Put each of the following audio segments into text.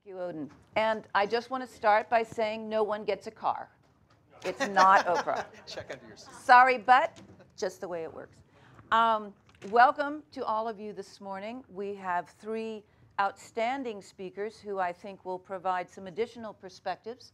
you, Odin. And I just want to start by saying no one gets a car. It's not Oprah. Check under your seat. Sorry, but just the way it works. Welcome to all of you this morning. We have three outstanding speakers who I think will provide some additional perspectives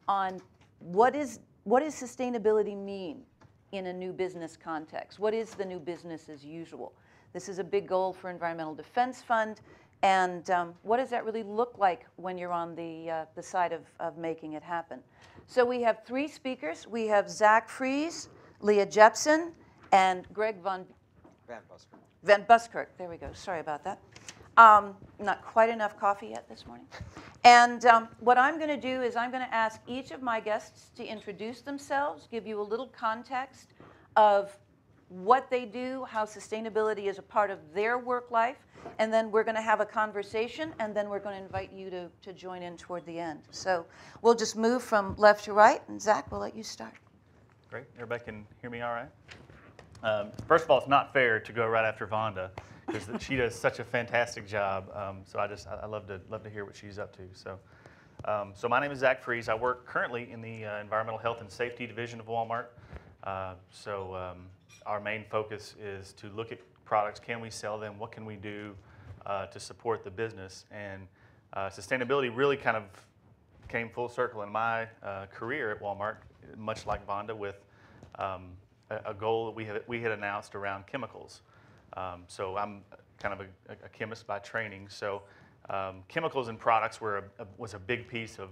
on what does sustainability mean in a new business context? What is the new business as usual? This is a big goal for Environmental Defense Fund. And what does that really look like when you're on the side of making it happen? So we have three speakers. We have Zach Fries, Leah Jepson, and Greg Van Buskirk. There we go. Sorry about that. Not quite enough coffee yet this morning. And what I'm going to do is I'm going to ask each of my guests to introduce themselves, give you a little context of what they do, how sustainability is a part of their work life, and then we're going to have a conversation, and then we're going to invite you to join in toward the end. So we'll just move from left to right, and Zach, we'll let you start. Great. Everybody can hear me all right? First of all, it's not fair to go right after Vonda, because she does such a fantastic job. So I love to hear what she's up to. So my name is Zach Fries. I work currently in the Environmental Health and Safety Division of Walmart. Our main focus is to look at products. Can we sell them? What can we do to support the business? And sustainability really kind of came full circle in my career at Walmart, much like Vonda, with a goal that we had announced around chemicals. So I'm kind of a chemist by training. So chemicals and products was a big piece of,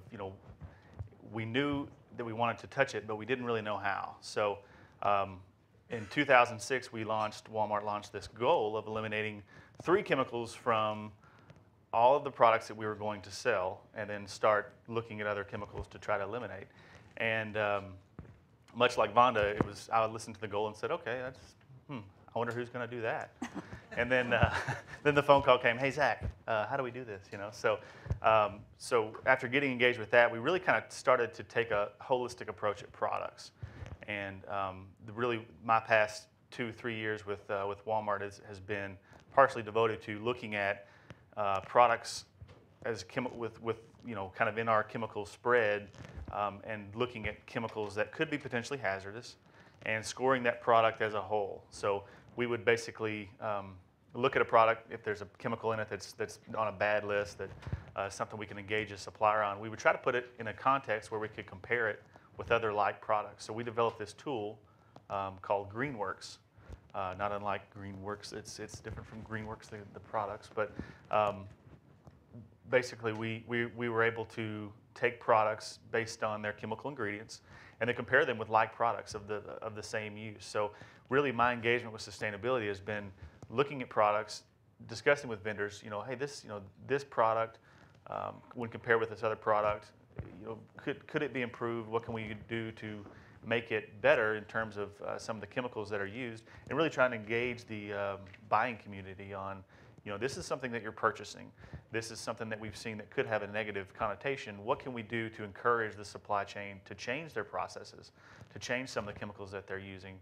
we knew that we wanted to touch it, but we didn't really know how. So in 2006, Walmart launched this goal of eliminating 3 chemicals from all of the products that we were going to sell, and then start looking at other chemicals to try to eliminate. And much like Vonda, I would listen to the goal and said, okay, I wonder who's going to do that. And then the phone call came, hey, Zach, how do we do this? So after getting engaged with that, we really kind of started to take a holistic approach at products. And really, my past 2-3 years with Walmart has been partially devoted to looking at products as with kind of in our chemical spread, and looking at chemicals that could be potentially hazardous, and scoring that product as a whole. So we would basically look at a product, if there's a chemical in it that's on a bad list, that something we can engage a supplier on. We would try to put it in a context where we could compare it with other like products. So we developed this tool called Greenworks. Not unlike Greenworks, it's different from Greenworks, the products, but basically we were able to take products based on their chemical ingredients and then compare them with like products of the same use. So really, my engagement with sustainability has been looking at products, discussing with vendors, hey, this product, when compared with this other product, could it be improved? What can we do to make it better in terms of some of the chemicals that are used, and really trying to engage the buying community on, this is something that you're purchasing. This is something that we've seen that could have a negative connotation. What can we do to encourage the supply chain to change their processes, to change some of the chemicals that they're using,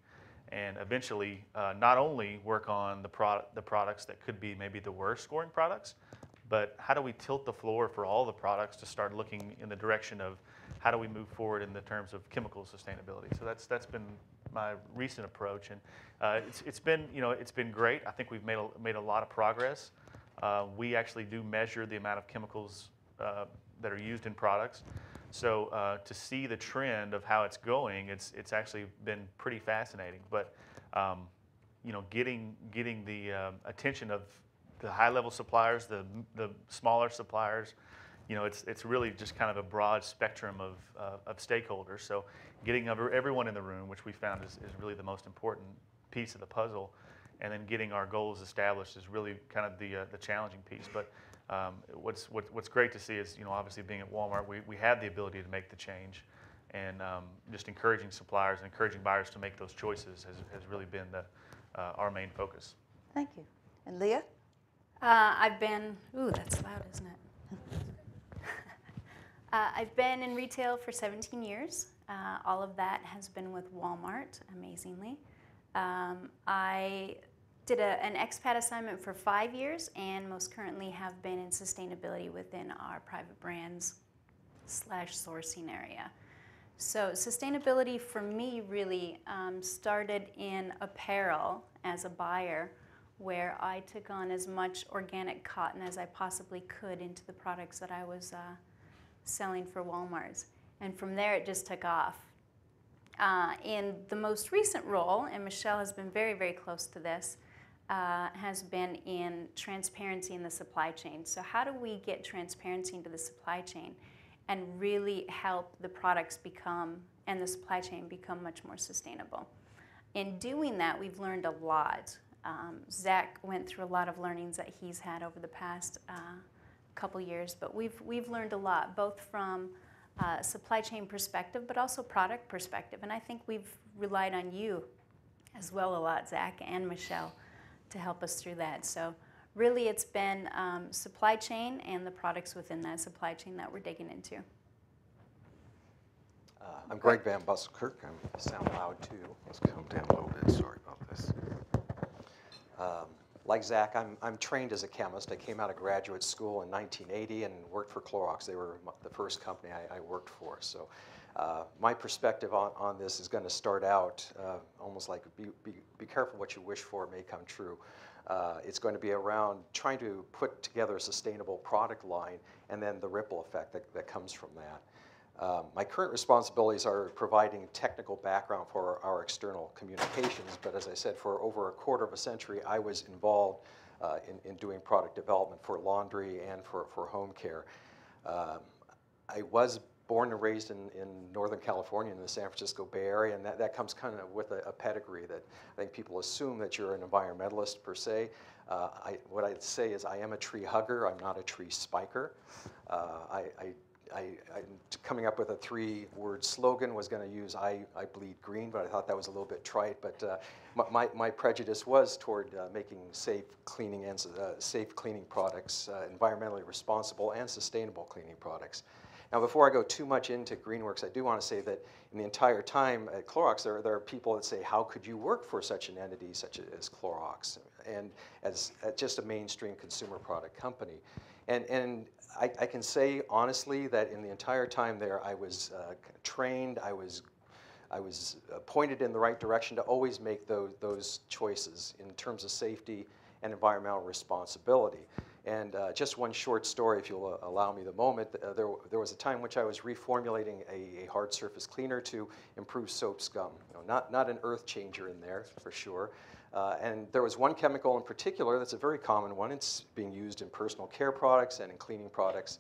and eventually not only work on the products that could be maybe the worst scoring products, but how do we tilt the floor for all the products to start looking in the direction of how do we move forward in the terms of chemical sustainability? So that's been my recent approach, and it's been great. I think we've made a lot of progress. We actually do measure the amount of chemicals that are used in products. So to see the trend of how it's going, it's actually been pretty fascinating. But getting the attention of the high-level suppliers, the smaller suppliers, it's really just kind of a broad spectrum of stakeholders. So getting everyone in the room, which we found is really the most important piece of the puzzle, and then getting our goals established is really kind of the challenging piece. But what's great to see is, obviously being at Walmart, we have the ability to make the change, and just encouraging suppliers and encouraging buyers to make those choices has really been our main focus. Thank you. And Leah? That's loud, isn't it? I've been in retail for 17 years. All of that has been with Walmart, amazingly. I did an expat assignment for 5 years, and most currently have been in sustainability within our private brands / sourcing area. So sustainability for me really started in apparel as a buyer, where I took on as much organic cotton as I possibly could into the products that I was selling for Walmart's. And from there it just took off. In the most recent role, and Michelle has been very, very close to this, has been in transparency in the supply chain. So how do we get transparency into the supply chain and really help the products become, and the supply chain become, much more sustainable? In doing that, we've learned a lot. Zach went through a lot of learnings that he's had over the past couple years, but we've learned a lot, both from supply chain perspective, but also product perspective. And I think we've relied on you as well a lot, Zach and Michelle, to help us through that. So really it's been supply chain and the products within that supply chain that we're digging into. I'm Greg Van Busselkirk. I sound loud too. Let's calm down a little bit. Sorry about this. Like Zach, I'm trained as a chemist. I came out of graduate school in 1980 and worked for Clorox. They were the first company I worked for. So my perspective on this is going to start out almost like be careful what you wish for may come true. It's going to be around trying to put together a sustainable product line and then the ripple effect that comes from that. My current responsibilities are providing technical background for our external communications, but as I said, for over a quarter of a century, I was involved in doing product development for laundry and for home care. I was born and raised in Northern California in the San Francisco Bay Area, and that comes kind of with a pedigree that I think people assume that you're an environmentalist per se. What I'd say is I am a tree hugger. I'm not a tree spiker. Coming up with a 3-word slogan was going to use I bleed green, but I thought that was a little bit trite. But my prejudice was toward making safe cleaning products, environmentally responsible and sustainable cleaning products. Now, before I go too much into Greenworks, I do want to say that in the entire time at Clorox, there are people that say, how could you work for such an entity such as Clorox and as just a mainstream consumer product company? And I can say honestly that in the entire time there, I was trained, I was pointed in the right direction to always make those choices in terms of safety and environmental responsibility. And just one short story, if you'll allow me the moment. There was a time in which I was reformulating a hard surface cleaner to improve soap scum. Not an earth changer in there, for sure. And there was one chemical in particular that's a very common one. It's being used in personal care products and in cleaning products.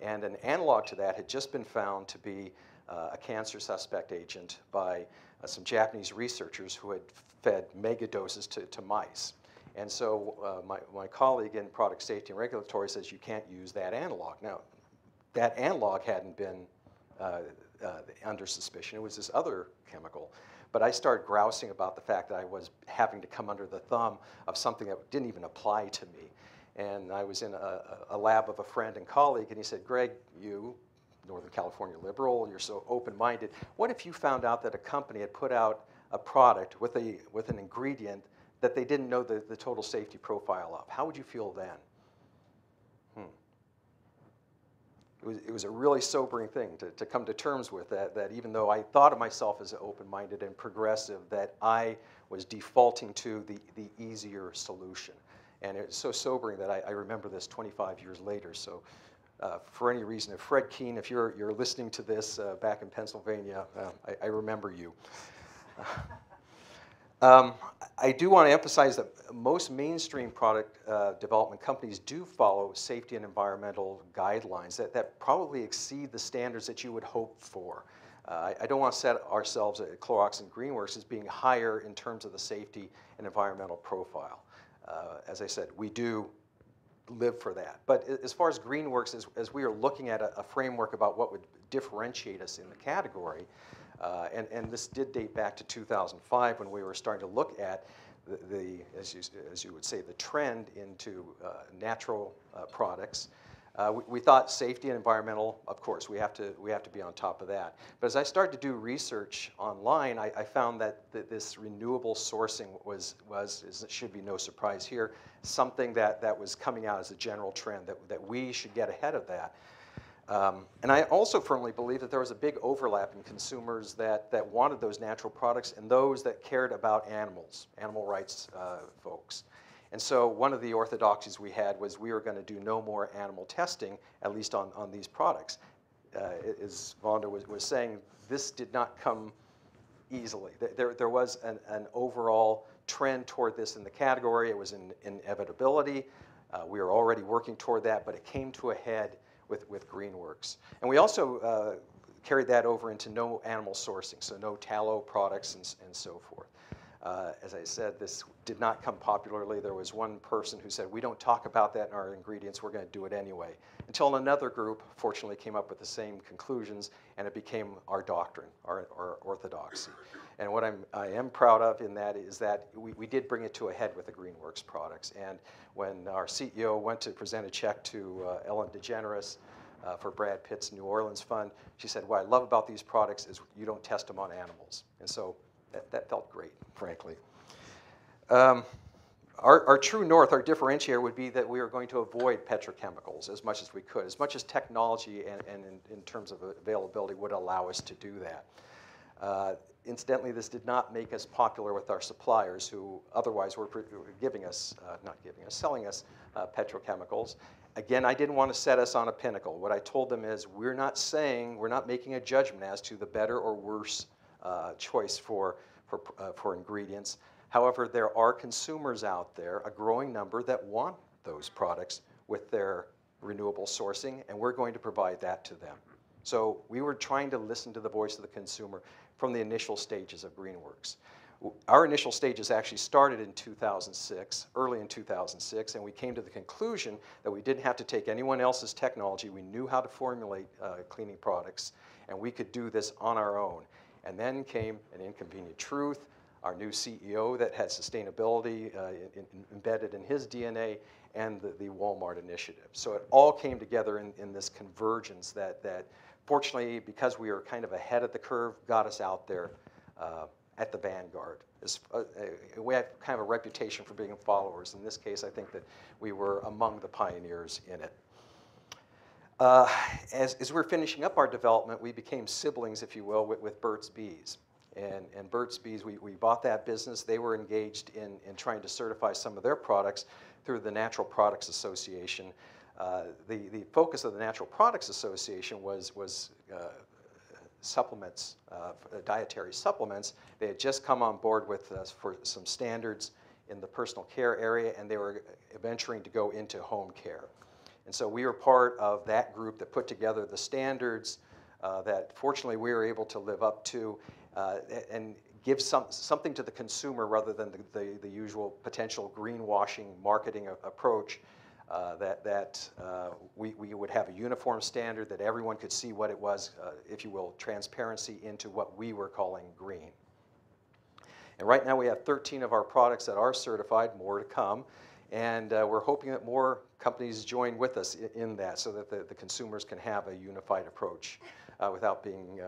And an analog to that had just been found to be a cancer suspect agent by some Japanese researchers who had fed mega doses to mice. And so my colleague in product safety and regulatory says you can't use that analog. Now, that analog hadn't been under suspicion. It was this other chemical. But I started grousing about the fact that I was having to come under the thumb of something that didn't even apply to me. And I was in a lab of a friend and colleague, and he said, Greg, you, Northern California liberal, you're so open-minded. What if you found out that a company had put out a product with an ingredient that they didn't know the total safety profile of? How would you feel then? It was a really sobering thing to come to terms with, that even though I thought of myself as open-minded and progressive, that I was defaulting to the easier solution. And it's so sobering that I remember this 25 years later. So for any reason, if Fred Keene, if you're listening to this back in Pennsylvania, I remember you. I do want to emphasize that most mainstream product development companies do follow safety and environmental guidelines that probably exceed the standards that you would hope for. I don't want to set ourselves at Clorox and Greenworks as being higher in terms of the safety and environmental profile. As I said, we do live for that. But as far as Greenworks, as we are looking at a framework about what would differentiate us in the category, and this did date back to 2005 when we were starting to look at as you would say, the trend into natural products. We thought safety and environmental, of course, we have to be on top of that. But as I started to do research online, I found that this renewable sourcing it should be no surprise here, something that was coming out as a general trend, that we should get ahead of that. And I also firmly believe that there was a big overlap in consumers that wanted those natural products and those that cared about animals, animal rights folks. And so one of the orthodoxies we had was we were going to do no more animal testing, at least on these products. As Vonda was saying, this did not come easily. There was an overall trend toward this in the category. It was an inevitability. We were already working toward that, but it came to a head with Greenworks. And we also carried that over into no animal sourcing, so no tallow products and so forth. As I said, this did not come popularly. There was one person who said, we don't talk about that in our ingredients, we're going to do it anyway. Until another group, fortunately, came up with the same conclusions, and it became our doctrine, our orthodoxy. And what I am proud of in that is that we did bring it to a head with the Greenworks products. And when our CEO went to present a check to Ellen DeGeneres for Brad Pitt's New Orleans Fund, she said, what I love about these products is you don't test them on animals. And so that felt great, frankly. Our true north, our differentiator would be that we are going to avoid petrochemicals as much as we could, as much as technology and in terms of availability would allow us to do that. Incidentally, this did not make us popular with our suppliers who otherwise were selling us petrochemicals. Again, I didn't want to set us on a pinnacle. What I told them is we're not making a judgment as to the better or worse choice for ingredients. However, there are consumers out there, a growing number, that want those products with their renewable sourcing, and we're going to provide that to them. So we were trying to listen to the voice of the consumer from the initial stages of Greenworks. Our initial stages actually started in 2006, early in 2006, and we came to the conclusion that we didn't have to take anyone else's technology. We knew how to formulate cleaning products, and we could do this on our own. And then came an inconvenient truth, our new CEO that had sustainability embedded in his DNA, and the Walmart initiative. So it all came together in this convergence that fortunately, because we were kind of ahead of the curve, got us out there at the vanguard. We have kind of a reputation for being followers. In this case, I think that we were among the pioneers in it. As we're finishing up our development, we became siblings, if you will, with Burt's Bees. And Burt's Bees, we bought that business. They were engaged in trying to certify some of their products through the Natural Products Association. The focus of the Natural Products Association was supplements, dietary supplements. They had just come on board with us for some standards in the personal care area, and they were venturing to go into home care. And so we were part of that group that put together the standards that fortunately we were able to live up to and give something to the consumer rather than the usual potential greenwashing marketing approach. We would have a uniform standard that everyone could see what it was, if you will, transparency into what we were calling green. And right now we have 13 of our products that are certified, more to come, and we're hoping that more companies join with us in that so that the consumers can have a unified approach without being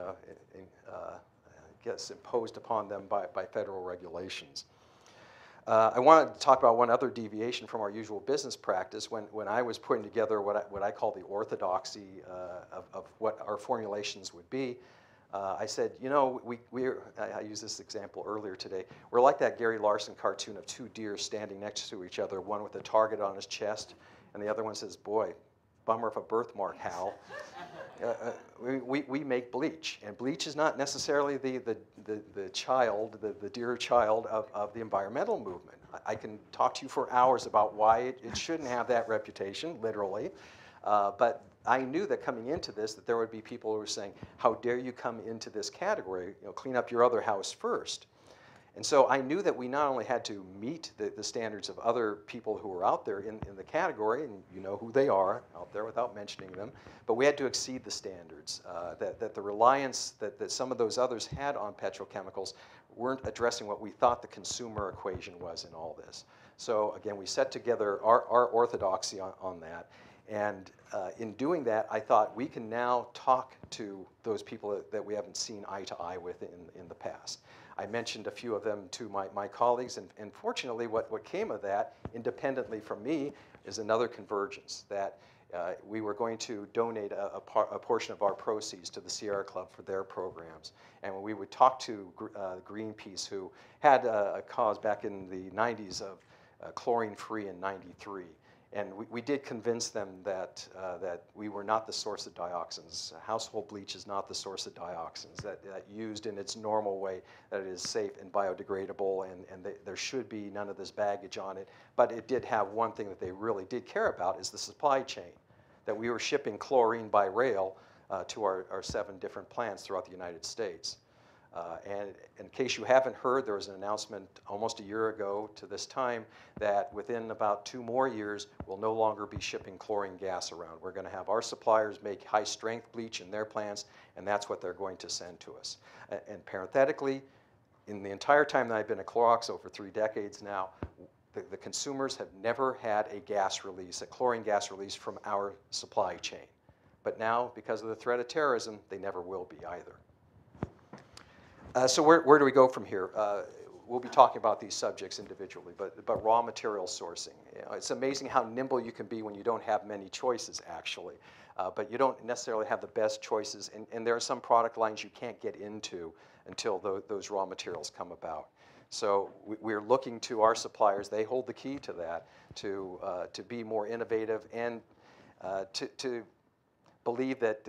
imposed upon them by federal regulations. I wanted to talk about one other deviation from our usual business practice. When I was putting together what I call the orthodoxy of what our formulations would be, I said, you know, I used this example earlier today. We're like that Gary Larson cartoon of two deer standing next to each other, one with a target on his chest, and the other one says, boy, bummer of a birthmark, Hal. We make bleach, and bleach is not necessarily the dear child of the environmental movement. I can talk to you for hours about why it shouldn't have that reputation, literally, but I knew that coming into this that there would be people who were saying, how dare you come into this category, clean up your other house first. And so I knew that we not only had to meet the standards of other people who were out there in the category, and you know who they are out there without mentioning them, but we had to exceed the standards, that the reliance that some of those others had on petrochemicals weren't addressing what we thought the consumer equation was in all this. So again, we set together our orthodoxy on that. And in doing that, I thought we can now talk to those people that we haven't seen eye to eye with in the past. I mentioned a few of them to my colleagues, and fortunately what came of that, independently from me, is another convergence, that we were going to donate a portion of our proceeds to the Sierra Club for their programs. And when we would talk to Greenpeace, who had a cause back in the 90s of chlorine-free in '93, and we did convince them that we were not the source of dioxins. Household bleach is not the source of dioxins, that used in its normal way, that it is safe and biodegradable, and there should be none of this baggage on it. But it did have one thing that they really did care about, is the supply chain, that we were shipping chlorine by rail to our 7 different plants throughout the United States. And in case you haven't heard, there was an announcement almost a year ago to this time that within about 2 more years, we'll no longer be shipping chlorine gas around. We're going to have our suppliers make high-strength bleach in their plants, and that's what they're going to send to us. And parenthetically, in the entire time that I've been at Clorox, over 3 decades now, the consumers have never had a gas release, a chlorine gas release from our supply chain. But now, because of the threat of terrorism, they never will be either. So where do we go from here? We'll be talking about these subjects individually, but raw material sourcing. You know, it's amazing how nimble you can be when you don't have many choices, actually. But you don't necessarily have the best choices, and there are some product lines you can't get into until those raw materials come about. So we're looking to our suppliers. They hold the key to that, to be more innovative and to believe that,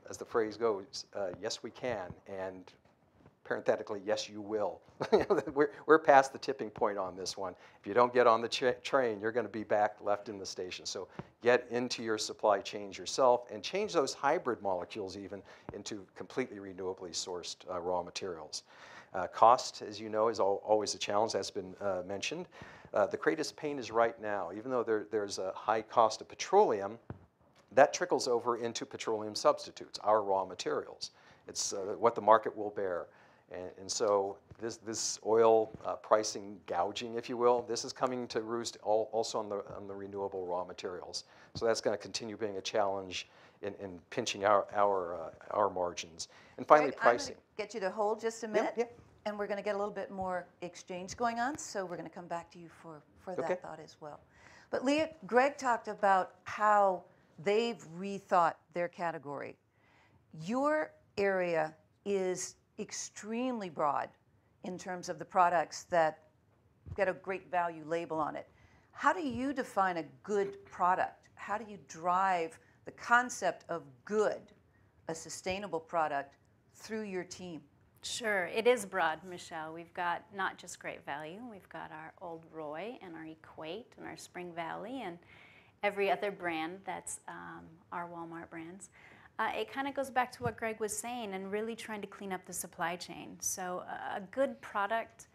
as the phrase goes, yes we can, and parenthetically, yes you will. We're past the tipping point on this one. If you don't get on the train, you're going to be back left in the station. So get into your supply chains yourself and change those hybrid molecules even into completely renewably sourced raw materials. Cost, as you know, is always a challenge. That's been mentioned. The greatest pain is right now. Even though there's a high cost of petroleum, that trickles over into petroleum substitutes, our raw materials. It's what the market will bear. And so this oil pricing gouging, if you will, this is coming to roost also on the renewable raw materials. So that's going to continue being a challenge in pinching our margins. And finally, Greg, pricing. I'm going to get you to hold just a minute, Yeah. and we're going to get a little bit more exchange going on, so we're going to come back to you for that thought as well. But Leah, Greg talked about how they've rethought their category. Your area is extremely broad in terms of the products that get a great value label on it. How do you define a good product? How do you drive the concept of good, a sustainable product, through your team? Sure, it is broad, Michelle. We've got not just Great Value, we've got our Old Roy and our Equate and our Spring Valley and every other brand that's our Walmart brands. It kind of goes back to what Greg was saying and really trying to clean up the supply chain. So a good product,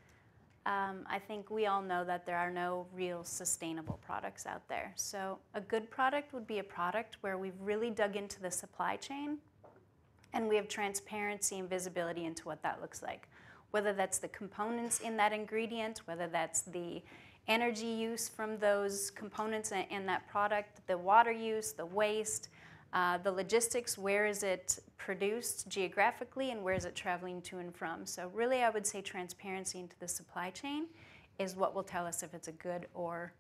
I think we all know that there are no real sustainable products out there. So a good product would be a product where we've really dug into the supply chain and we have transparency and visibility into what that looks like. Whether that's the components in that ingredient, whether that's the energy use from those components in that product, the water use, the waste, the logistics, where is it produced geographically and where is it traveling to and from. So really I would say transparency into the supply chain is what will tell us if it's a good or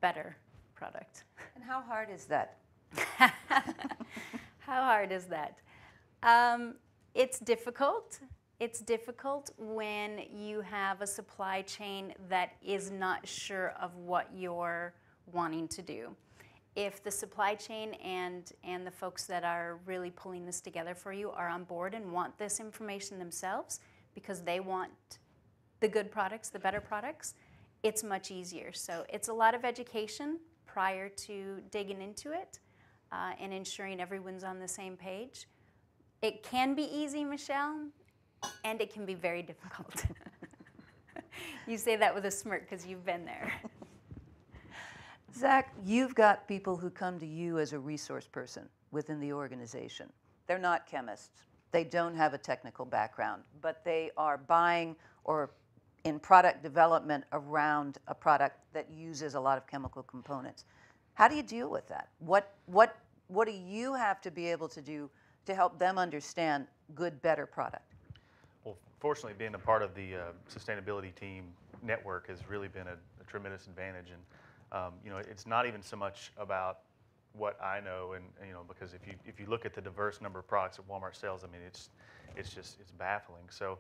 better product. And how hard is that? How hard is that? It's difficult. It's difficult when you have a supply chain that is not sure of what you're wanting to do. If the supply chain and the folks that are really pulling this together for you are on board and want this information themselves because they want the good products, the better products, it's much easier. So it's a lot of education prior to digging into it and ensuring everyone's on the same page. It can be easy, Michelle, and it can be very difficult. You say that with a smirk because you've been there. Zach, you've got people who come to you as a resource person within the organization. They're not chemists. They don't have a technical background, but they are buying or in product development around a product that uses a lot of chemical components. How do you deal with that? What do you have to be able to do to help them understand good, better product? Well, fortunately, being a part of the sustainability team network has really been a tremendous advantage. And it's not even so much about what I know, and because if you look at the diverse number of products that Walmart sells, I mean, it's baffling. So,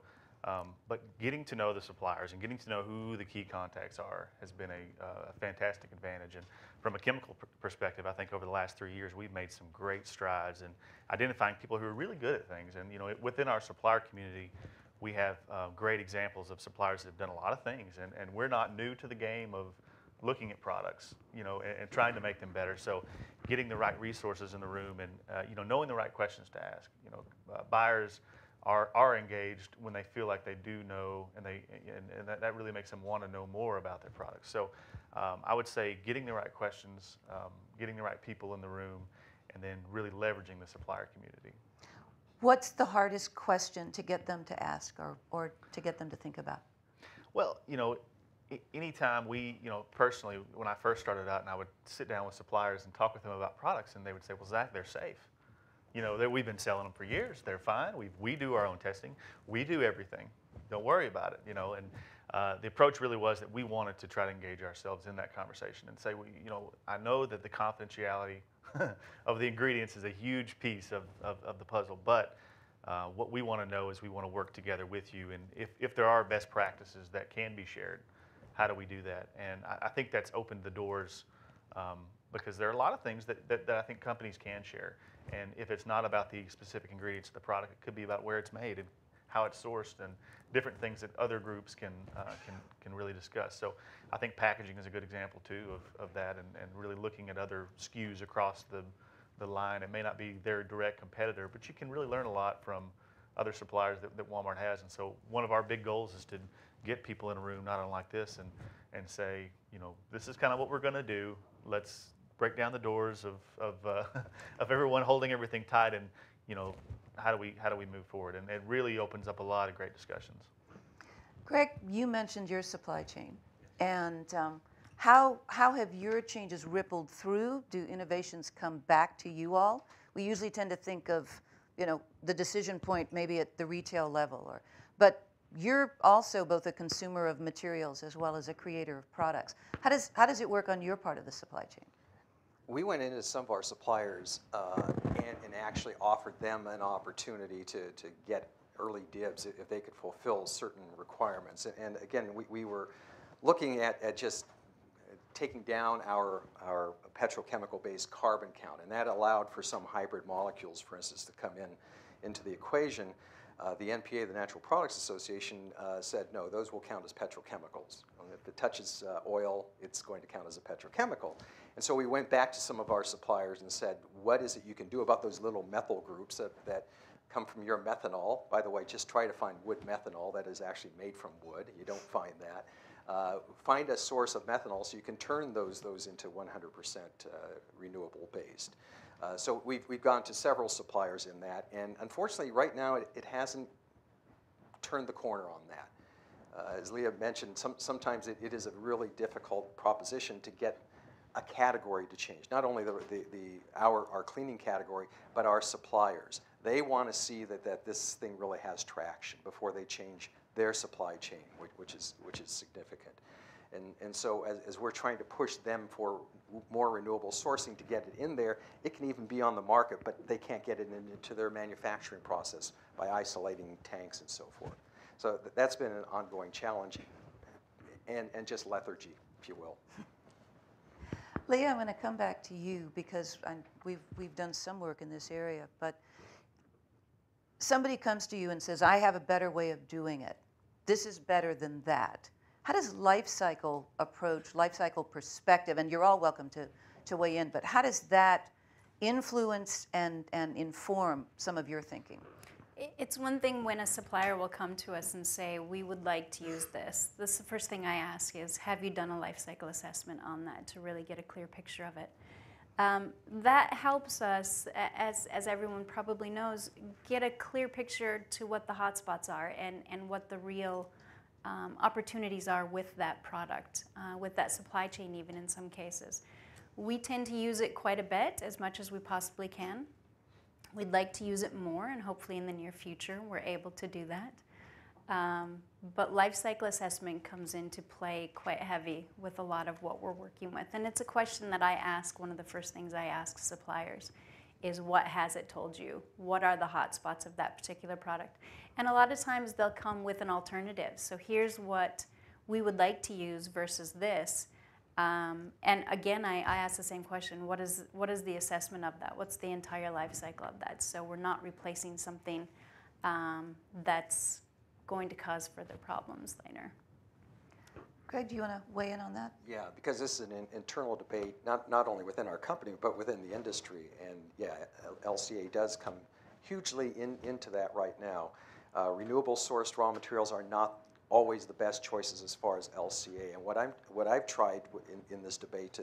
but getting to know the suppliers and getting to know who the key contacts are has been a fantastic advantage. And from a chemical perspective, I think over the last 3 years, we've made some great strides in identifying people who are really good at things. And within our supplier community, we have great examples of suppliers that have done a lot of things, and we're not new to the game of looking at products, and trying to make them better. So, getting the right resources in the room, and knowing the right questions to ask. Buyers are engaged when they feel like they do know, and that really makes them want to know more about their products. So, I would say getting the right questions, getting the right people in the room, and then really leveraging the supplier community. What's the hardest question to get them to ask or to get them to think about? Well, anytime personally, when I first started out, and I would sit down with suppliers and talk with them about products, and they would say, well, Zach, they're safe. We've been selling them for years. They're fine. We do our own testing. We do everything. Don't worry about it. And the approach really was that we wanted to try to engage ourselves in that conversation and say, well, I know that the confidentiality of the ingredients is a huge piece of the puzzle, but what we want to know is we want to work together with you, and if there are best practices that can be shared, how do we do that? And I think that's opened the doors, because there are a lot of things that I think companies can share. And if it's not about the specific ingredients of the product, it could be about where it's made and how it's sourced and different things that other groups can really discuss. So I think packaging is a good example too of that, and really looking at other SKUs across the line. It may not be their direct competitor, but you can really learn a lot from other suppliers that Walmart has. And so one of our big goals is to get people in a room not unlike this and say, this is kind of what we're going to do. Let's break down the doors of everyone holding everything tight, and how do we move forward? And it really opens up a lot of great discussions. Greg, you mentioned your supply chain, and how have your changes rippled through? Do innovations come back to you all? We usually tend to think of the decision point maybe at the retail level, but you're also both a consumer of materials as well as a creator of products. How does it work on your part of the supply chain? We went into some of our suppliers and actually offered them an opportunity to get early dibs if they could fulfill certain requirements. And again, we were looking at just taking down our petrochemical-based carbon count, and that allowed for some hybrid molecules, for instance, to come into the equation. The NPA, the Natural Products Association, said, no, those will count as petrochemicals. If it touches oil, it's going to count as a petrochemical. And so we went back to some of our suppliers and said, what is it you can do about those little methyl groups that come from your methanol? By the way, just try to find wood methanol that is actually made from wood. You don't find that. Find a source of methanol so you can turn those into 100% renewable based. So we've gone to several suppliers in that, and unfortunately right now it hasn't turned the corner on that. As Leah mentioned, sometimes it is a really difficult proposition to get a category to change. Not only our cleaning category, but our suppliers. They want to see that this thing really has traction before they change their supply chain, which is significant. And so as we're trying to push them for more renewable sourcing to get it in there, it can even be on the market, but they can't get it into their manufacturing process by isolating tanks and so forth. So that's been an ongoing challenge, and just lethargy, if you will. Leah, I'm going to come back to you because we've done some work in this area, but somebody comes to you and says, I have a better way of doing it. This is better than that. How does life cycle approach, life cycle perspective, and you're all welcome to weigh in, but how does that influence and inform some of your thinking? It's one thing when a supplier will come to us and say, we would like to use this. The first thing I ask is, have you done a life cycle assessment on that to really get a clear picture of it? That helps us, as everyone probably knows, get a clear picture to what the hotspots are and what the real opportunities are with that product, with that supply chain even in some cases. We tend to use it quite a bit, as much as we possibly can. We'd like to use it more, and hopefully in the near future we're able to do that. But life cycle assessment comes into play quite heavy with a lot of what we're working with. And it's a question that I ask, one of the first things I ask suppliers is, what has it told you? What are the hot spots of that particular product? And a lot of times they'll come with an alternative. So here's what we would like to use versus this. And again, I ask the same question, what is the assessment of that? What's the entire life cycle of that? So we're not replacing something that's going to cause further problems later. Greg, do you want to weigh in on that? Yeah, because this is an internal debate, not only within our company, but within the industry. And yeah, LCA does come hugely into that right now. Renewable sourced raw materials are not always the best choices as far as LCA. And what I've tried in this debate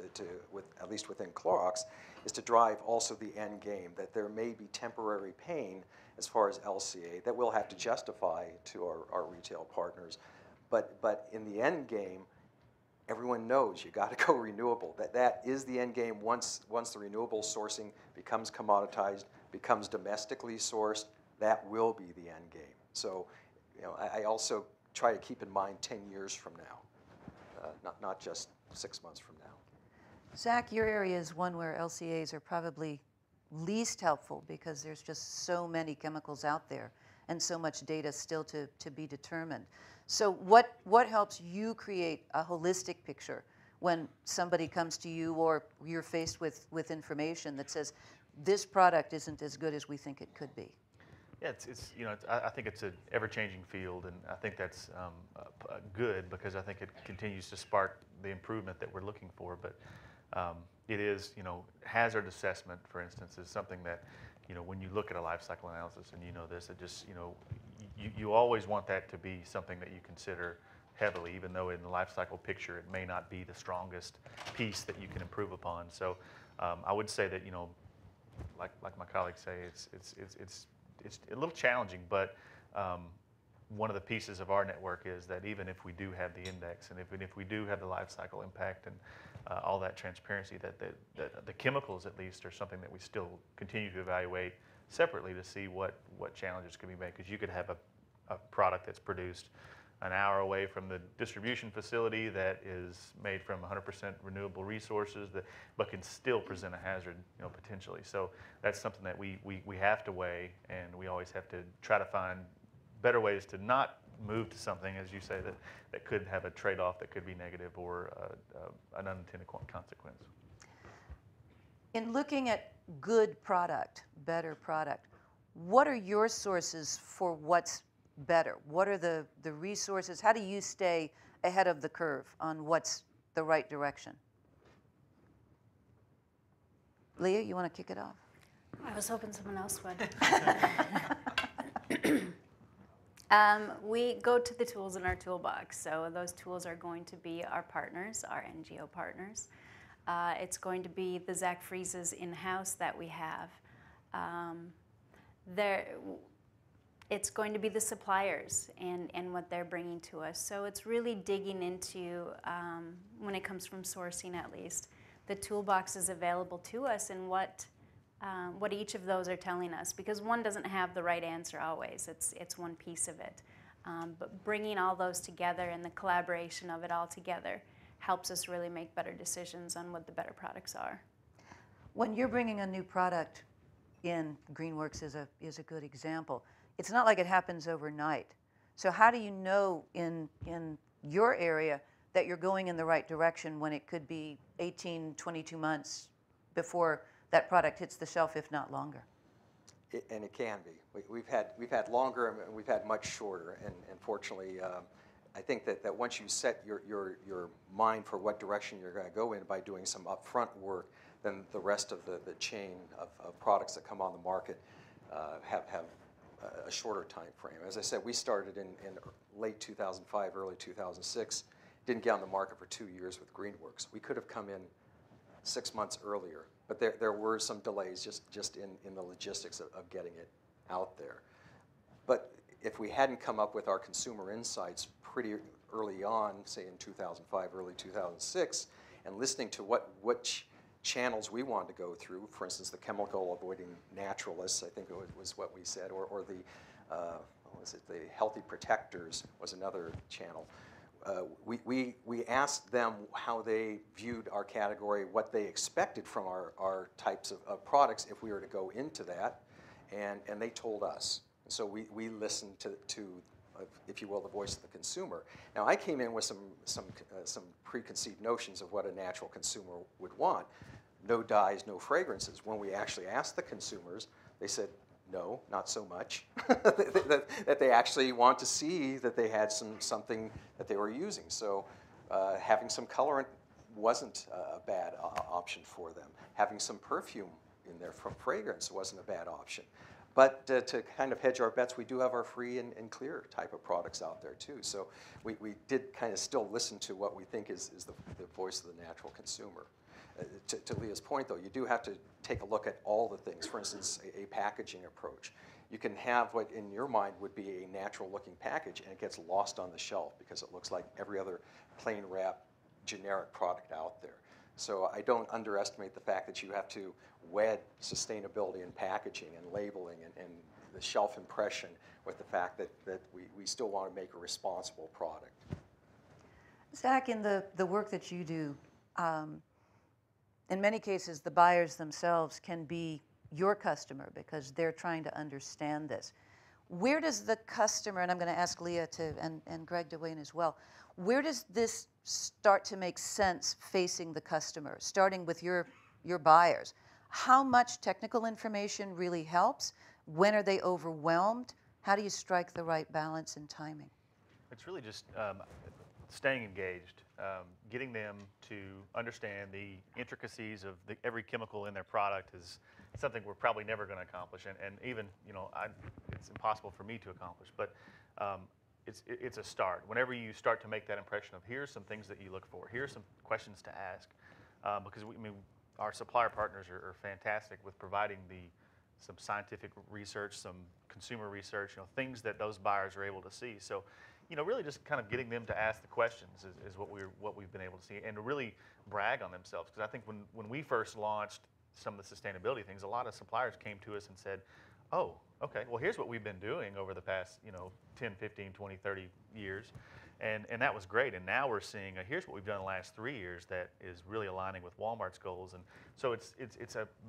with at least within Clorox is to drive also the end game, that there may be temporary pain as far as LCA that we'll have to justify to our retail partners. But in the end game, everyone knows you got to go renewable. That is the end game. Once the renewable sourcing becomes commoditized, becomes domestically sourced, that will be the end game. So, I also try to keep in mind 10 years from now, not just 6 months from now. Zach, your area is one where LCAs are probably least helpful because there's just so many chemicals out there and so much data still to be determined. So what helps you create a holistic picture when somebody comes to you or you're faced with information that says this product isn't as good as we think it could be? Yeah, I think it's an ever-changing field, and I think that's good because I think it continues to spark the improvement that we're looking for. But it is, hazard assessment, for instance, is something that, when you look at a life cycle analysis, and this, it just, you always want that to be something that you consider heavily, even though in the life cycle picture it may not be the strongest piece that you can improve upon. So I would say that, like my colleagues say, it's a little challenging, but one of the pieces of our network is that even if we do have the index, and if we do have the life cycle impact and all that transparency, that the chemicals at least are something that we still continue to evaluate separately to see what challenges can be made. Because you could have a product that's produced an hour away from the distribution facility that is made from 100% renewable resources, but can still present a hazard, potentially. So that's something that we have to weigh, and we always have to try to find better ways to not move to something, as you say, that could have a trade-off that could be negative or an unintended consequence. In looking at good product, better product, what are your sources for what's better? What are the resources? How do you stay ahead of the curve on what's the right direction? Leah, you want to kick it off? I was hoping someone else would. We go to the tools in our toolbox. So those tools are going to be our partners, our NGO partners. It's going to be the Zach Freezes in-house that we have. It's going to be the suppliers and what they're bringing to us. So it's really digging into, when it comes from sourcing at least, the toolboxes available to us and what each of those are telling us. Because one doesn't have the right answer always. It's one piece of it. But bringing all those together and the collaboration of it all together helps us really make better decisions on what the better products are. When you're bringing a new product in, Greenworks is a good example. It's not like it happens overnight. So how do you know in your area that you're going in the right direction when it could be 18, 22 months before that product hits the shelf, if not longer? And it can be. We've had longer and we've had much shorter. And fortunately, I think that once you set your mind for what direction you're going to go in by doing some upfront work, then the rest of the chain of products that come on the market have a shorter time frame. As I said, we started in late 2005, early 2006, didn't get on the market for 2 years with Greenworks. We could have come in 6 months earlier, but there were some delays just in the logistics of getting it out there. But if we hadn't come up with our consumer insights pretty early on, say in 2005, early 2006, and listening to which channels we wanted to go through. For instance, the chemical avoiding naturalists, I think it was what we said, or the what was it? The healthy protectors was another channel. We asked them how they viewed our category, what they expected from our types of products if we were to go into that, and they told us. And so we listened to if you will, the voice of the consumer. Now, I came in with some preconceived notions of what a natural consumer would want. No dyes, no fragrances. When we actually asked the consumers, they said, no, not so much. that they actually want to see that they had something that they were using. So having some colorant wasn't a bad option for them. Having some perfume in there from fragrance wasn't a bad option. But to kind of hedge our bets, we do have our free and clear type of products out there too. So we did kind of still listen to what we think is the voice of the natural consumer. To Leah's point, though, you do have to take a look at all the things. For instance, a packaging approach. You can have what in your mind would be a natural-looking package, and it gets lost on the shelf because it looks like every other plain wrap generic product out there. So I don't underestimate the fact that you have to wed sustainability and packaging and labeling and the shelf impression with the fact that we still want to make a responsible product. Zach, in the work that you do, in many cases, the buyers themselves can be your customer because they're trying to understand this. Where does the customer, and I'm going to ask Leah and Greg to weigh in as well, where does this start to make sense facing the customer, starting with your buyers? How much technical information really helps? When are they overwhelmed? How do you strike the right balance and timing? It's really just staying engaged, getting them to understand the intricacies of every chemical in their product is something we're probably never going to accomplish, and even it's impossible for me to accomplish. But it's a start. Whenever you start to make that impression of here's some things that you look for, here's some questions to ask, because our supplier partners are fantastic with providing some scientific research, some consumer research, things that those buyers are able to see. So, really just kind of getting them to ask the questions is what we've been able to see, and to really brag on themselves. Because I think when we first launched some of the sustainability things, a lot of suppliers came to us and said, oh, okay, well, here's what we've been doing over the past 10, 15, 20, 30 years. And that was great. And now we're seeing, here's what we've done the last 3 years that is really aligning with Walmart's goals. And so it's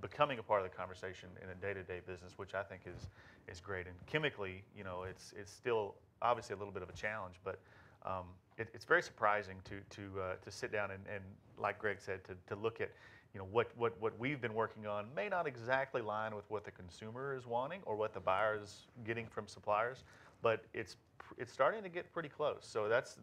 becoming a part of the conversation in a day-to-day business, which I think is great. And chemically, it's still obviously a little bit of a challenge, but it's very surprising to sit down and like Greg said, to look at what we've been working on may not exactly line with what the consumer is wanting or what the buyer is getting from suppliers, but it's starting to get pretty close. So that's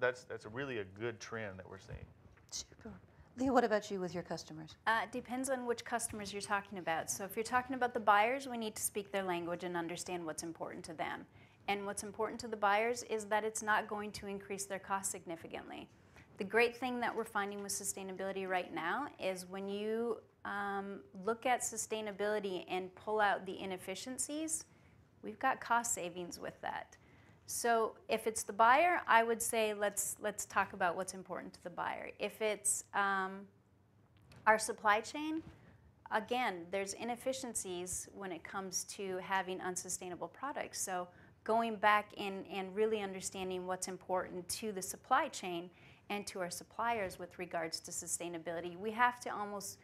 really a good trend that we're seeing. Super. Leah, what about you with your customers? Depends on which customers you're talking about. So if you're talking about the buyers, we need to speak their language and understand what's important to them. And what's important to the buyers is that it's not going to increase their cost significantly. The great thing that we're finding with sustainability right now is when you look at sustainability and pull out the inefficiencies, we've got cost savings with that. So if it's the buyer, I would say let's talk about what's important to the buyer. If it's our supply chain, again, there's inefficiencies when it comes to having unsustainable products. So going back and really understanding what's important to the supply chain and to our suppliers with regards to sustainability, we have to almost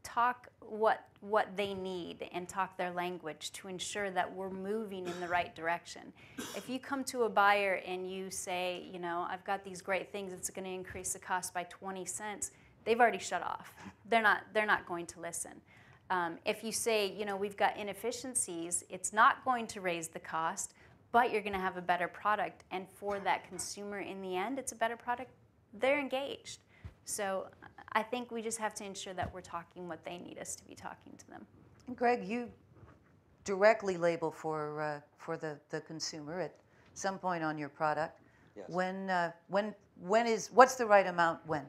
talk what they need and talk their language to ensure that we're moving in the right direction. If you come to a buyer and you say, I've got these great things, it's going to increase the cost by 20 cents, they've already shut off. They're not going to listen. If you say, we've got inefficiencies, it's not going to raise the cost, but you're going to have a better product. And for that consumer in the end, it's a better product. They're engaged. So I think we just have to ensure that we're talking what they need us to be talking to them. Greg, you directly label for the consumer at some point on your product. Yes. What's the right amount when?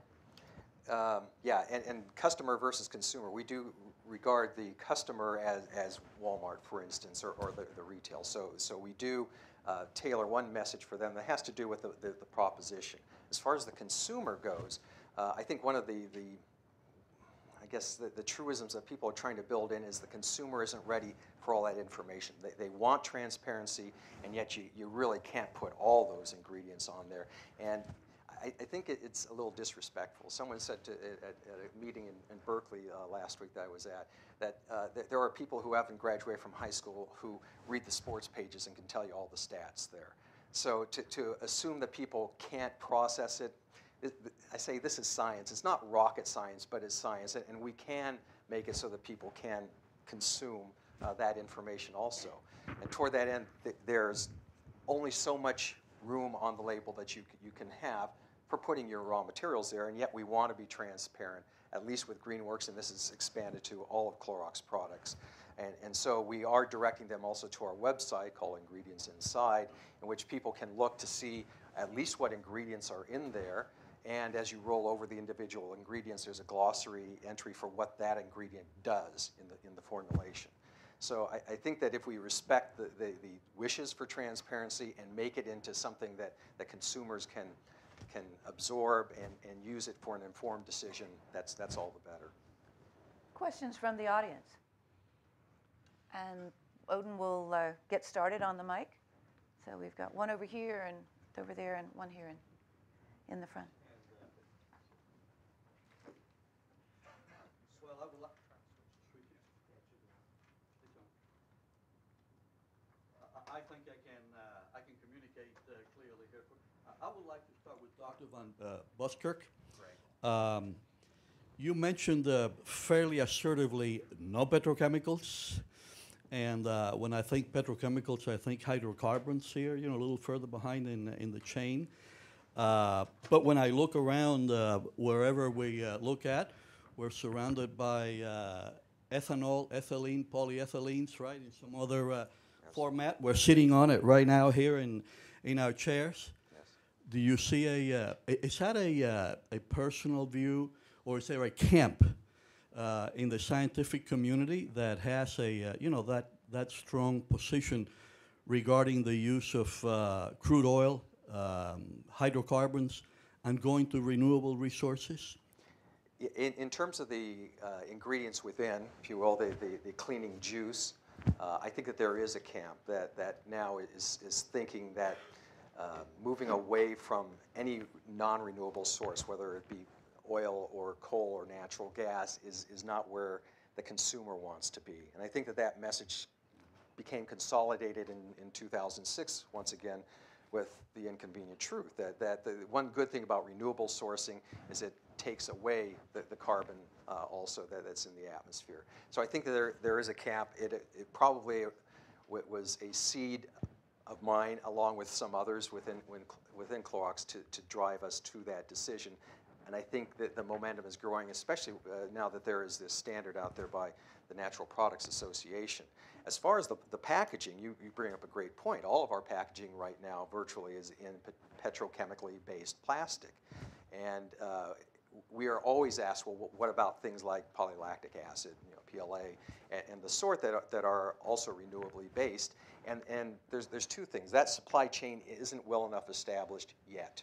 Yeah, and customer versus consumer. We do regard the customer as Walmart, for instance, or the retail. So we do tailor one message for them that has to do with the proposition. As far as the consumer goes, I think one of the I guess the truisms that people are trying to build in is the consumer isn't ready for all that information. They want transparency, and yet you really can't put all those ingredients on there. And I think it's a little disrespectful. Someone said at a meeting in Berkeley last week that I was at, that there are people who haven't graduated from high school who read the sports pages and can tell you all the stats there. So to assume that people can't process it, I say this is science. It's not rocket science, but it's science, and we can make it so that people can consume that information also. And toward that end, there's only so much room on the label that you can have for putting your raw materials there, and yet we want to be transparent, at least with Greenworks, and this is expanded to all of Clorox products. And so we are directing them also to our website called Ingredients Inside, in which people can look to see at least what ingredients are in there. And as you roll over the individual ingredients, there's a glossary entry for what that ingredient does in the formulation. So I think that if we respect the wishes for transparency and make it into something that consumers can absorb and use it for an informed decision, that's all the better. Questions from the audience? And Odin will get started on the mic. So we've got one over here and over there and one here in the front. Well, I would like. I think I can communicate clearly here. I would like to start with Dr. Van Buskirk. Right. You mentioned fairly assertively no petrochemicals. And when I think petrochemicals, I think hydrocarbons here, a little further behind in the chain. But when I look around wherever we look at, we're surrounded by ethanol, ethylene, polyethylenes, right, in some other format. We're sitting on it right now here in our chairs. Yes. Do you see is that a personal view, or is there a camp in the scientific community that has that strong position regarding the use of crude oil, hydrocarbons, and going to renewable resources? In terms of the ingredients within, if you will, the cleaning juice, I think that there is a camp that now is thinking that moving away from any non-renewable source, whether it be oil or coal or natural gas, is not where the consumer wants to be. And I think that message became consolidated in 2006, once again, with the inconvenient truth that the one good thing about renewable sourcing is it takes away the carbon also that's in the atmosphere. So I think that there is a cap. It probably was a seed of mine, along with some others within Clorox, to drive us to that decision. And I think that the momentum is growing, especially now that there is this standard out there by the Natural Products Association. As far as the packaging, you bring up a great point. All of our packaging right now virtually is in petrochemically based plastic. And we are always asked, well, what about things like polylactic acid, PLA, and the sort that are also renewably based? And there's two things. That supply chain isn't well enough established yet.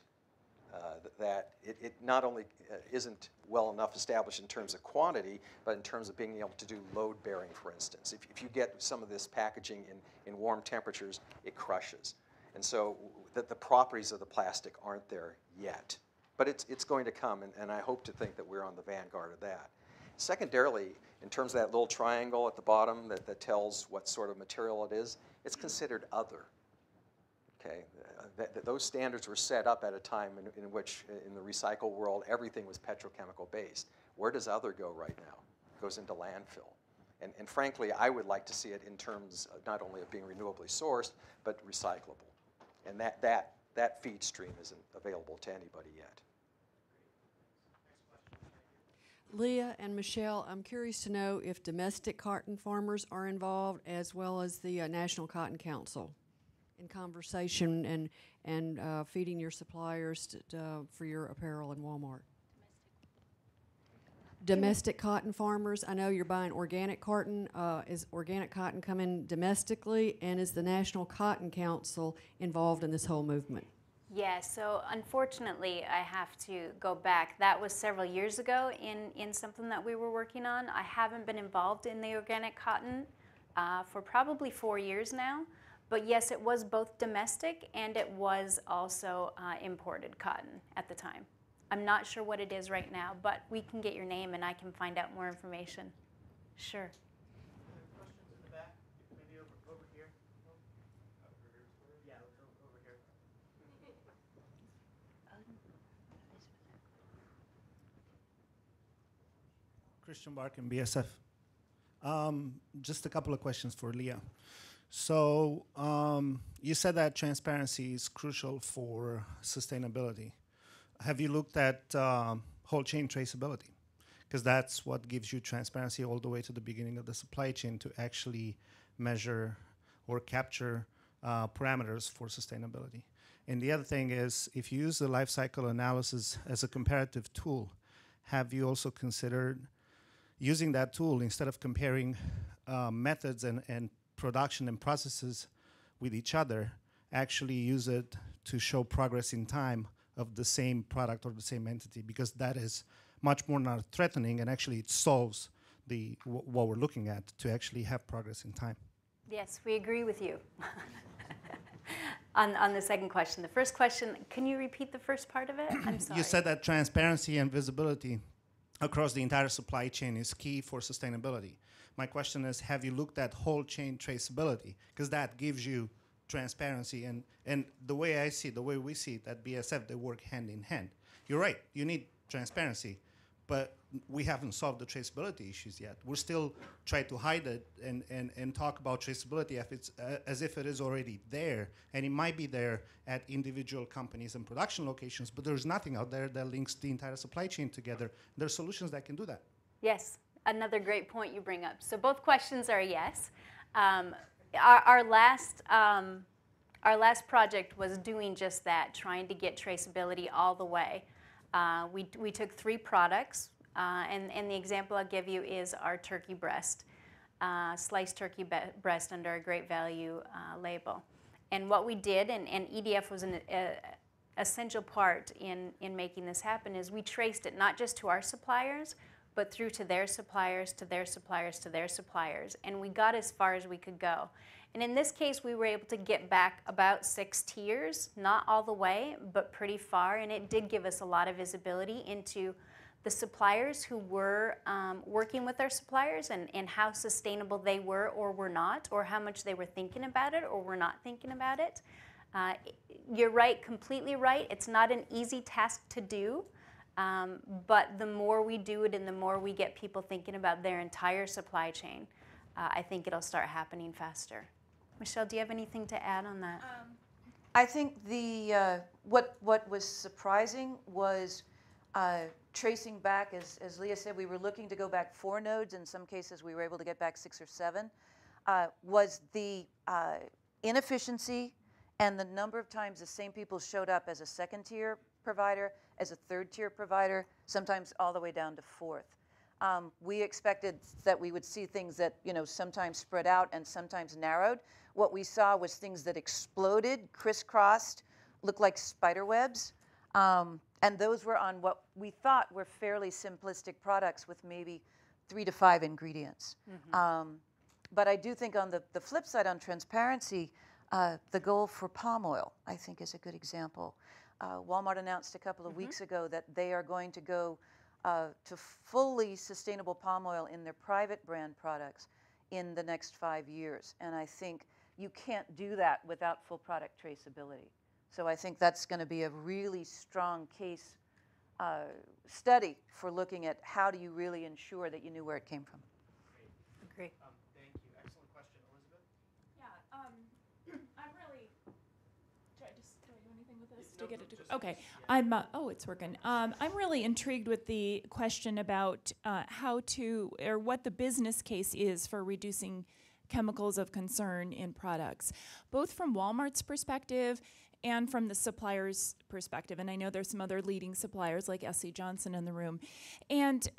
That it not only isn't well enough established in terms of quantity, but in terms of being able to do load bearing, for instance. If you get some of this packaging in warm temperatures, it crushes. And so the properties of the plastic aren't there yet. But it's going to come, and I hope to think that we're on the vanguard of that. Secondarily, in terms of that little triangle at the bottom that tells what sort of material it is, it's considered other. Okay, those standards were set up at a time in which, in the recycle world, everything was petrochemical based. Where does other go right now? It goes into landfill. And frankly, I would like to see it in terms of not only of being renewably sourced, but recyclable. And that feed stream isn't available to anybody yet. Leah and Michelle, I'm curious to know if domestic cotton farmers are involved, as well as the National Cotton Council, in conversation and feeding your suppliers for your apparel in Walmart. Domestic cotton farmers, I know you're buying organic cotton. Is organic cotton coming domestically, and is the National Cotton Council involved in this whole movement? Yeah, so unfortunately, I have to go back. That was several years ago in something that we were working on. I haven't been involved in the organic cotton for probably 4 years now. But yes, it was both domestic and it was also imported cotton at the time. I'm not sure what it is right now, but we can get your name and I can find out more information. Sure. Questions in the back? Maybe over here? Yeah, over here. Christian Barkin, BSF. Just a couple of questions for Leah. So you said that transparency is crucial for sustainability. Have you looked at whole chain traceability? Because that's what gives you transparency all the way to the beginning of the supply chain to actually measure or capture parameters for sustainability. And the other thing is, if you use the life cycle analysis as a comparative tool, have you also considered using that tool instead of comparing methods and production and processes with each other, actually use it to show progress in time of the same product or the same entity, because that is much more not threatening and actually it solves what we're looking at to actually have progress in time. Yes, we agree with you. On the second question. The first question, can you repeat the first part of it? I'm sorry. You said that transparency and visibility across the entire supply chain is key for sustainability. My question is, have you looked at whole chain traceability? Because that gives you transparency. And the way I see it, the way we see it at BSF, they work hand in hand. You're right, you need transparency, but we haven't solved the traceability issues yet. We're still trying to hide it and talk about traceability if it's, as if it is already there. And it might be there at individual companies and production locations, but there's nothing out there that links the entire supply chain together. There are solutions that can do that. Yes, another great point you bring up. So both questions are yes. Our last project was doing just that, trying to get traceability all the way. We took 3 products, and the example I'll give you is our turkey breast, sliced turkey breast under a Great Value label. And what we did, and EDF was an essential part in making this happen, is we traced it not just to our suppliers, but through to their suppliers, to their suppliers, to their suppliers. And we got as far as we could go. And in this case, we were able to get back about 6 tiers, not all the way, but pretty far. And it did give us a lot of visibility into the suppliers who were working with our suppliers and how sustainable they were or were not, or how much they were thinking about it or were not thinking about it. You're right, completely right. It's not an easy task to do. But the more we do it and the more we get people thinking about their entire supply chain, I think it'll start happening faster. Michelle, do you have anything to add on that? I think the what was surprising was tracing back, as Leah said, we were looking to go back 4 nodes. In some cases, we were able to get back 6 or 7. Was the inefficiency and the number of times the same people showed up as a 2nd-tier provider, as a 3rd-tier provider, sometimes all the way down to 4th. We expected that we would see things that, sometimes spread out and sometimes narrowed. What we saw was things that exploded, crisscrossed, looked like spider webs. And those were on what we thought were fairly simplistic products with maybe 3 to 5 ingredients. Mm-hmm. But I do think on the flip side, on transparency, the goal for palm oil, I think, is a good example. Walmart announced a couple of weeks ago that they are going to go to fully sustainable palm oil in their private brand products in the next 5 years. And I think you can't do that without full product traceability. So I think that's going to be a really strong case study for looking at how do you really ensure that you knew where it came from. Agree. Thank you. Excellent question. Elizabeth? Yeah, I'm really. Do I do anything with this to get it to? Okay, I'm. Oh, it's working. I'm really intrigued with the question about how to, or what the business case is for reducing chemicals of concern in products, both from Walmart's perspective and from the supplier's perspective. And I know there's some other leading suppliers like SC Johnson in the room. And,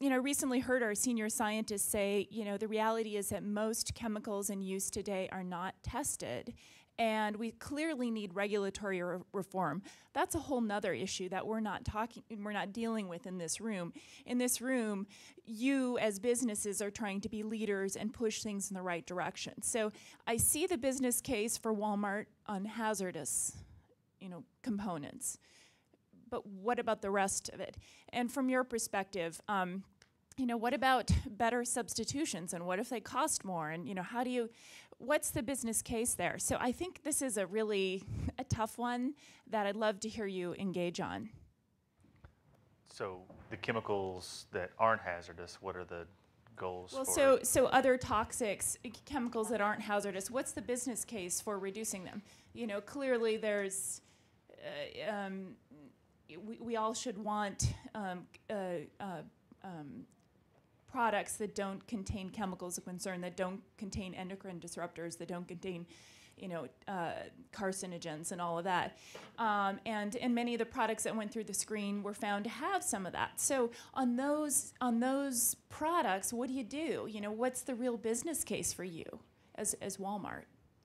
recently heard our senior scientists say, the reality is that most chemicals in use today are not tested. And we clearly need regulatory reform. That's a whole nother issue that we're not dealing with in this room. In this room, you as businesses are trying to be leaders and push things in the right direction. So I see the business case for Walmart on hazardous, components. But what about the rest of it? And from your perspective, what about better substitutions, and what if they cost more? And what's the business case there? So I think this is a tough one that I'd love to hear you engage on. So the chemicals that aren't hazardous, what are the goals Well, for? so other toxics, chemicals that aren't hazardous, what's the business case for reducing them? Clearly there's, we all should want products that don't contain chemicals of concern, that don't contain endocrine disruptors, that don't contain, carcinogens and all of that. And many of the products that went through the screen were found to have some of that. So on those products, what do you do? What's the real business case for you as Walmart?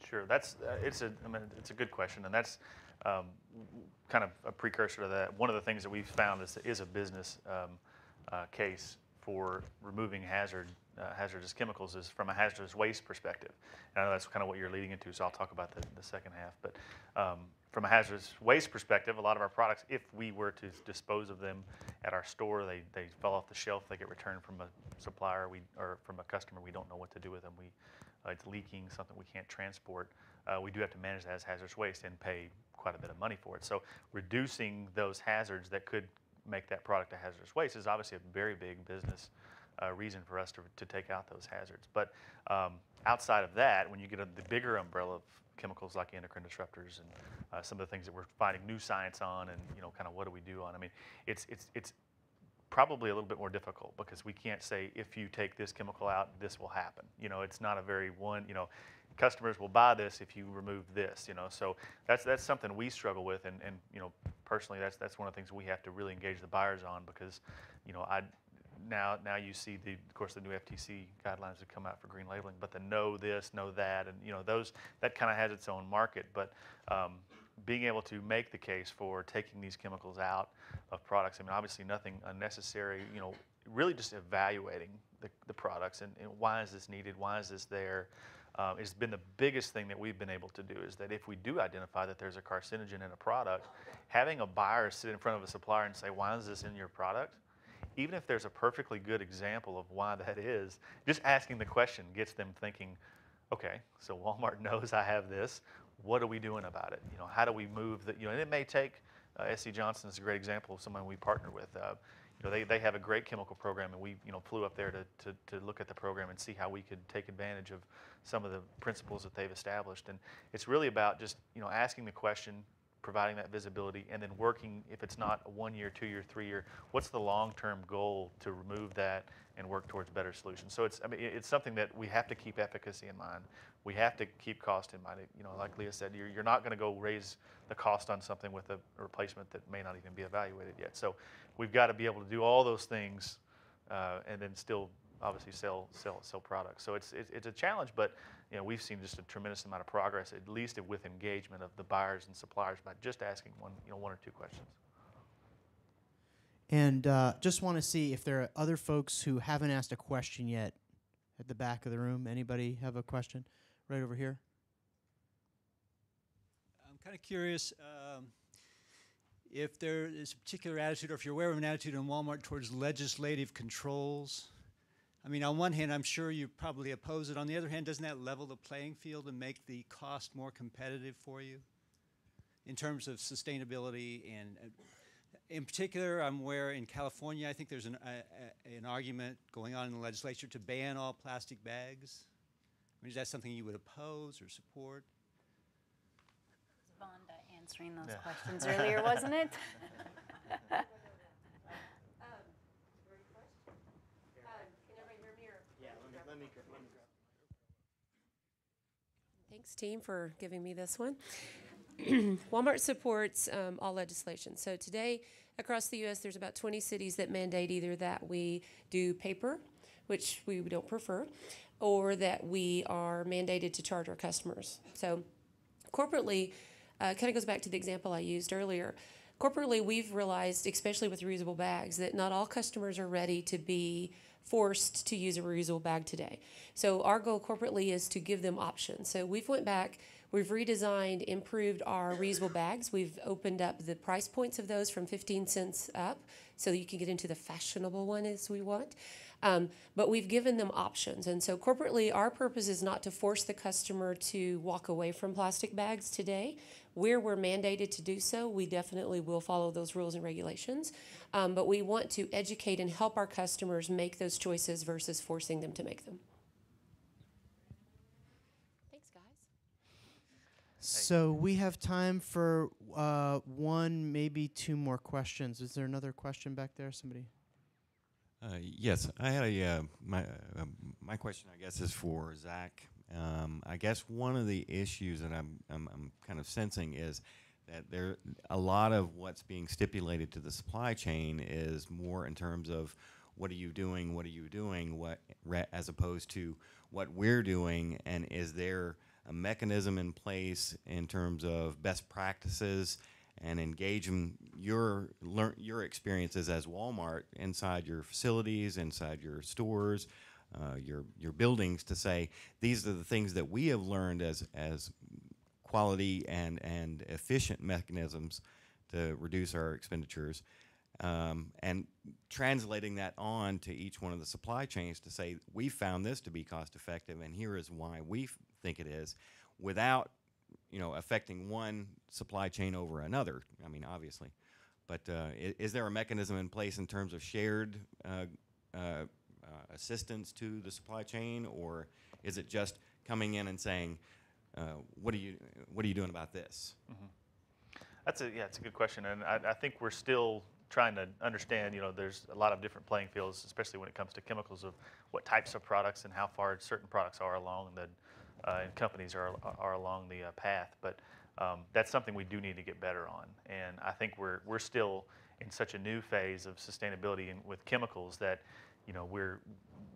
Sure, it's a good question, and that's kind of a precursor to that. One of the things that we've found is a business case for removing hazardous chemicals is from a hazardous waste perspective. And I know that's kind of what you're leading into, so I'll talk about the second half. But from a hazardous waste perspective, a lot of our products, if we were to dispose of them at our store, they fall off the shelf, they get returned from a supplier or from a customer, we don't know what to do with them. It's leaking, something we can't transport. We do have to manage that as hazardous waste and pay quite a bit of money for it. So reducing those hazards that could make that product a hazardous waste is obviously a very big business reason for us to take out those hazards. But outside of that, when you get the bigger umbrella of chemicals like endocrine disruptors and some of the things that we're finding new science on, and kind of what do we do on, it's probably a little bit more difficult, because we can't say if you take this chemical out, this will happen. It's not a very customers will buy this if you remove this. So that's something we struggle with, and personally, that's one of the things we have to really engage the buyers on, because now you see of course the new FTC guidelines have come out for green labeling, but the know this, know that, and that kind of has its own market. But being able to make the case for taking these chemicals out of products, obviously nothing unnecessary, really just evaluating the products and why is this needed, why is this there. It's been the biggest thing that we've been able to do, is that if we do identify that there's a carcinogen in a product, having a buyer sit in front of a supplier and say, why is this in your product? Even if there's a perfectly good example of why that is, just asking the question gets them thinking, okay, so Walmart knows I have this. What are we doing about it? How do we move that? And it may take, SC Johnson is a great example of someone we partner with. They have a great chemical program, and we flew up there to look at the program and see how we could take advantage of some of the principles that they've established. And it's really about just asking the question, providing that visibility, and then working, if it's not a 1 year, 2 year, 3 year, what's the long-term goal to remove that and work towards better solutions. So it's something that we have to keep efficacy in mind. We have to keep cost in mind. Like Leah said, you're not going to go raise the cost on something with a replacement that may not even be evaluated yet. So we've got to be able to do all those things and then still obviously sell products. So it's a challenge, but we've seen just a tremendous amount of progress, at least with engagement of the buyers and suppliers, by just asking one or two questions. And just want to see if there are other folks who haven't asked a question yet at the back of the room. Anybody have a question? Right over here. I'm kind of curious if there is a particular attitude, or if you're aware of an attitude in Walmart towards legislative controls. On one hand, I'm sure you probably oppose it. On the other hand, doesn't that level the playing field and make the cost more competitive for you in terms of sustainability? And in particular, I'm aware in California, I think there's an argument going on in the legislature to ban all plastic bags. Is that something you would oppose or support? It was Vonda answering those questions earlier, wasn't it? Thanks, team, for giving me this one. Walmart supports all legislation. So today, across the U.S., there's about 20 cities that mandate either that we do paper, which we don't prefer, or that we are mandated to charge our customers. So corporately, kind of goes back to the example I used earlier. Corporately, we've realized, especially with reusable bags, that not all customers are ready to be forced to use a reusable bag today. So our goal corporately is to give them options. So we've went back, we've redesigned, improved our reusable bags. We've opened up the price points of those from 15 cents up so that you can get into the fashionable one as we want. But we've given them options. And so corporately, our purpose is not to force the customer to walk away from plastic bags today. Where we're mandated to do so, we definitely will follow those rules and regulations. But we want to educate and help our customers make those choices versus forcing them to make them. Thanks, guys. So we have time for one, maybe two more questions. Is there another question back there? Somebody? Yes, I had a my question, I guess, is for Zach. I guess one of the issues that I'm kind of sensing is that there a lot of what's being stipulated to the supply chain is more in terms of what are you doing, as opposed to what we're doing, and is there a mechanism in place in terms of best practices and engaging your experiences as Walmart inside your facilities, inside your stores, your buildings, to say these are the things that we have learned as quality and efficient mechanisms to reduce our expenditures, and translating that on to each one of the supply chains to say we found this to be cost effective and here is why we think it is, without affecting one supply chain over another. I mean, obviously, but is there a mechanism in place in terms of shared assistance to the supply chain, or is it just coming in and saying, what are you doing about this? Mm-hmm. It's a good question, and I think we're still trying to understand. There's a lot of different playing fields, especially when it comes to chemicals, of what types of products and how far certain products are along and companies are along the path. But that's something we do need to get better on, and I think we're still in such a new phase of sustainability with chemicals that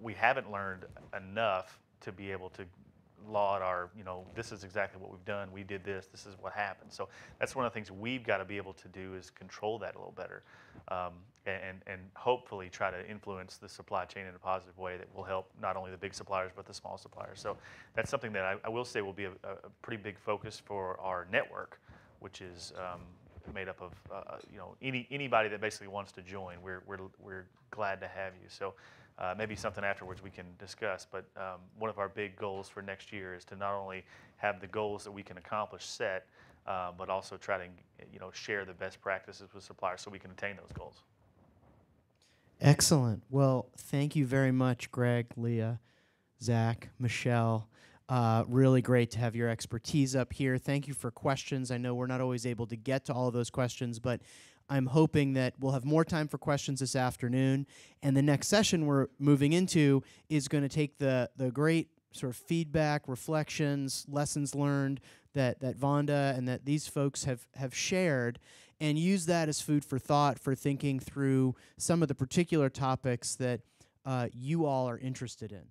we haven't learned enough to be able to laud our, this is exactly what we've done. We did this. This is what happened. So that's one of the things we've got to be able to do, is control that a little better, and hopefully try to influence the supply chain in a positive way that will help not only the big suppliers but the small suppliers. So that's something that I will say will be a pretty big focus for our network, which is made up of anybody that basically wants to join. We're glad to have you. So maybe something afterwards we can discuss. But one of our big goals for next year is to not only have the goals that we can accomplish set, but also try to share the best practices with suppliers so we can attain those goals. Excellent. Well, thank you very much, Greg, Leah, Zach, Michelle. Really great to have your expertise up here. Thank you for questions. I know we're not always able to get to all of those questions, but I'm hoping that we'll have more time for questions this afternoon. And the next session we're moving into is going to take the great sort of feedback, reflections, lessons learned that Vonda and that these folks have shared, and use that as food for thought for thinking through some of the particular topics that you all are interested in.